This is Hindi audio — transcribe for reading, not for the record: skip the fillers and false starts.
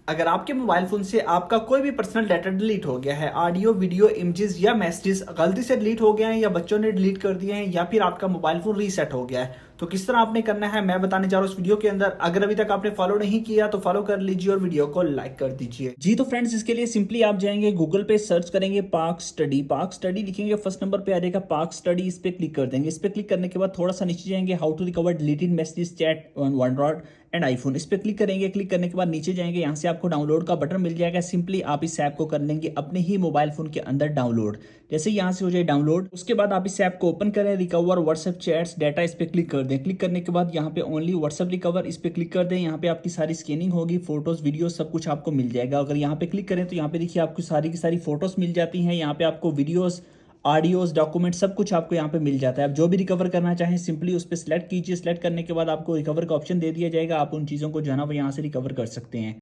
अगर आपके मोबाइल फोन से आपका कोई भी पर्सनल डाटा डिलीट हो गया है, ऑडियो वीडियो इमेजेस या मैसेजेस गलती से डिलीट हो गए हैं या बच्चों ने डिलीट कर दिए हैं या फिर आपका मोबाइल फोन रीसेट हो गया है, तो किस तरह आपने करना है मैं बताने जा रहा हूँ इस वीडियो के अंदर। अगर अभी तक आपने फॉलो नहीं किया तो फॉलो कर लीजिए और वीडियो को लाइक कर दीजिए। जी तो फ्रेंड्स, इसके लिए सिंपली आप जाएंगे गूगल पे, सर्च करेंगे पाक स्टडी लिखेंगे, फर्स्ट नंबर पे आ जाएगा पाक स्टडी, इस पे क्लिक कर देंगे। इस पे क्लिक करने के बाद थोड़ा सा नीचे जाएंगे, how to recover deleted messages chat on one and iPhone, इस पे क्लिक करेंगे। क्लिक करने के बाद नीचे जाएंगे, यहाँ से आपको डाउनलोड का बटन मिल जाएगा। सिंपली आप इस ऐप को कर लेंगे अपने ही मोबाइल फोन के अंदर डाउनलोड। जैसे यहाँ से हो जाए डाउनलोड, उसके बाद आप इस ऐप को ओपन करें, रिकवर व्हाट्सएप चैट्स डाटा, इस पे क्लिक कर दें। क्लिक करने के बाद यहाँ पे ओनली व्हाट्सएप रिकवर, इस पे क्लिक कर दें। यहाँ पे आपकी सारी स्कैनिंग होगी, फोटोज वीडियो सब कुछ आपको मिल जाएगा। अगर यहाँ पे क्लिक करें तो यहाँ पे देखिए आपको सारी की सारी फोटोज मिल जाती हैं। यहाँ पे आपको वीडियोस, ऑडियोज, डॉक्यूमेंट सब कुछ आपको यहाँ पे मिल जाता है। आप जो भी रिकवर करना चाहें सिंपली उस पर सिलेक्ट कीजिए। सिलेक्ट करने के बाद आपको रिकवर का ऑप्शन दे दिया जाएगा। आप उन चीज़ों को जो है ना वो यहाँ से रिकवर कर सकते हैं।